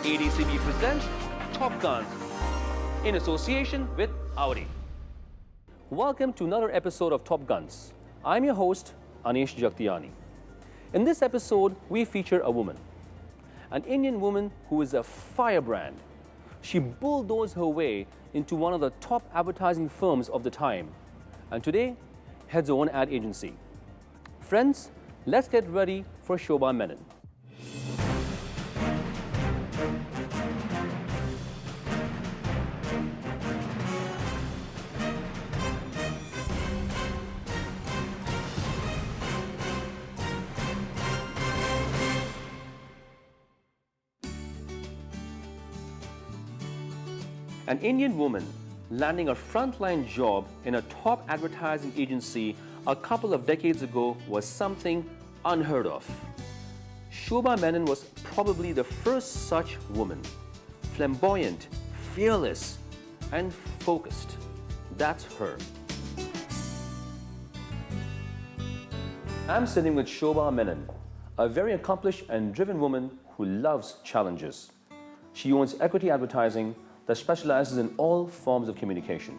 ADCB presents Top Guns in association with Audi. Welcome to another episode of Top Guns. I'm your host, Anish Jagtiani. In this episode, we feature a woman, an Indian woman who is a firebrand. She bulldozed her way into one of the top advertising firms of the time, and today heads her own ad agency. Friends, let's get ready for Shoba Menon. An Indian woman landing a frontline job in a top advertising agency a couple of decades ago was something unheard of. Shoba Menon was probably the first such woman. Flamboyant, fearless, and focused. That's her. I'm sitting with Shoba Menon, a very accomplished and driven woman who loves challenges. She owns Equity Advertising that specializes in all forms of communication.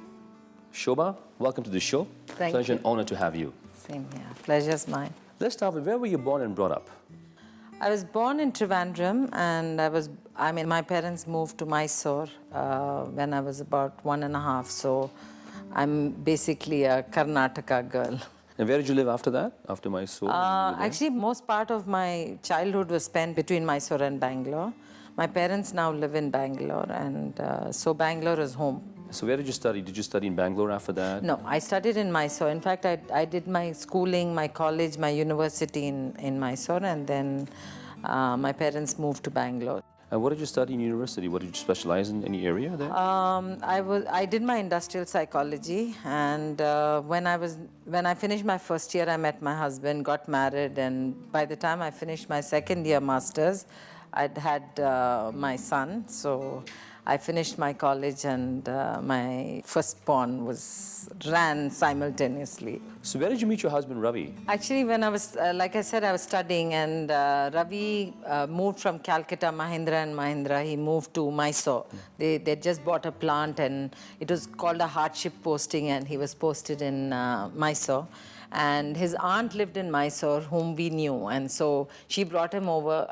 Shoba, welcome to the show. Thank Pleasure you. and honor to have you. Same here. Pleasure's mine. Let's start with where were you born and brought up? I was born in Trivandrum, and my parents moved to Mysore when I was about 1.5, so I'm basically a Karnataka girl. And where did you live after that, after Mysore? Actually, most part of my childhood was spent between Mysore and Bangalore. My parents now live in Bangalore, and so Bangalore is home. So where did you study? Did you study in Bangalore after that? No, I studied in Mysore. In fact, I did my schooling, my college, my university in Mysore, and then my parents moved to Bangalore. And what did you study in university? What did you specialize in? Any area there? I did my industrial psychology, and when I finished my first year, I met my husband, got married, and by the time I finished my second year masters, I'd had my son, so I finished my college, and my firstborn ran simultaneously. So where did you meet your husband, Ravi? Actually, when I was, like I said, I was studying, and Ravi moved from Calcutta, Mahindra & Mahindra. He moved to Mysore. They just bought a plant, and it was called a hardship posting, and he was posted in Mysore. And his aunt lived in Mysore, whom we knew, and so she brought him over,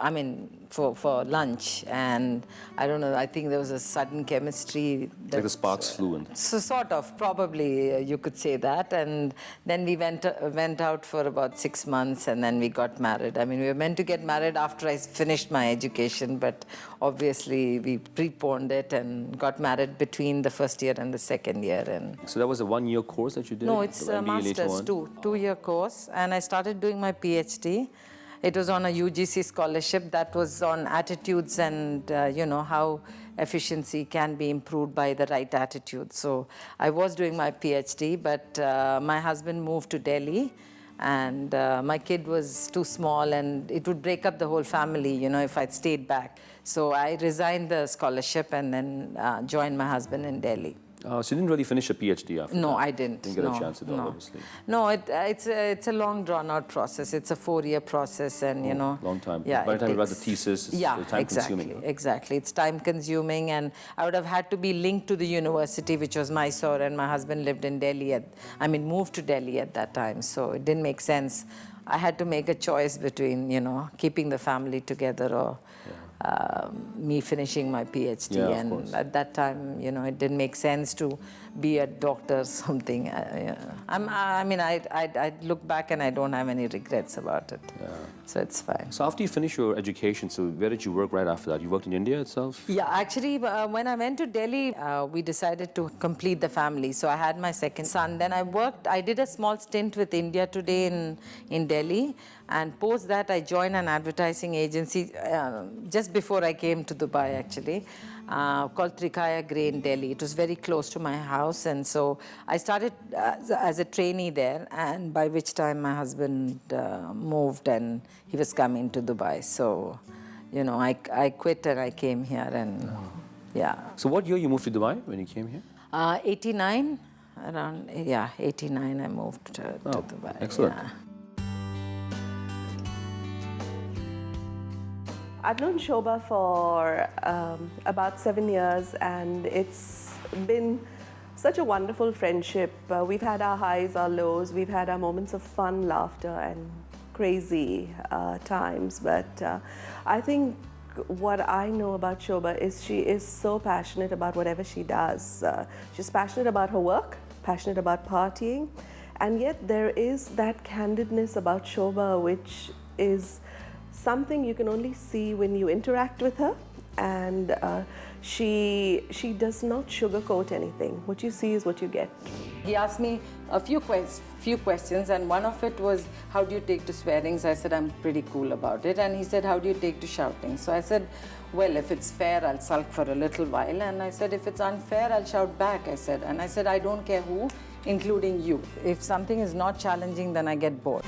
for lunch, and I don't know, I think there was a sudden chemistry. Like the sparks flew in. So sort of, probably you could say that, and then we went out for about 6 months, and then we got married. We were meant to get married after I finished my education, but obviously we preponed it and got married between the first year and the second year. And so that was a 1-year course that you did? no, it's a master's, two-year course, and I started doing my PhD. It was on a UGC scholarship that was on attitudes and, how efficiency can be improved by the right attitude. So I was doing my PhD, but my husband moved to Delhi, and my kid was too small, and it would break up the whole family, if I'd stayed back. So I resigned the scholarship and then joined my husband in Delhi. So you didn't really finish a PhD after that? No, I didn't. Didn't get a chance at all, obviously. No, it's a long, drawn-out process. It's a 4-year process, and long time. Yeah, by the time you write the thesis, it's time-consuming. Exactly. It's time-consuming, and I would have had to be linked to the university, which was Mysore, and my husband lived in Delhi. Moved to Delhi at that time, so it didn't make sense. I had to make a choice between, keeping the family together or me finishing my PhD. Yeah, and at that time, it didn't make sense to be a doctor or something. I look back and I don't have any regrets about it. Yeah. So it's fine. So after you finished your education, so where did you work right after that? You worked in India itself? Yeah, actually, when I went to Delhi, we decided to complete the family. So I had my second son. Then I did a small stint with India Today in Delhi. And post that, I joined an advertising agency just before I came to Dubai, actually, called Trikaya Grey in Delhi. It was very close to my house. And so I started as a trainee there, and by which time my husband moved and he was coming to Dubai. So, I quit and I came here, and yeah. So what year you moved to Dubai when you came here? 89, 89 I moved to Dubai. Excellent. Yeah. I've known Shoba for about 7 years, and it's been such a wonderful friendship. We've had our highs, our lows, we've had our moments of fun, laughter, and crazy times. But I think what I know about Shoba is she is so passionate about whatever she does. She's passionate about her work, passionate about partying, and yet there is that candidness about Shoba which is something you can only see when you interact with her. And she does not sugarcoat anything. What you see is what you get. He asked me a few questions, and one of it was, how do you take to swearings? I said, I'm pretty cool about it. And he said, how do you take to shouting? So I said, well, if it's fair, I'll sulk for a little while. And I said, if it's unfair, I'll shout back, I said. And I said, I don't care who, including you. If something is not challenging, then I get bored.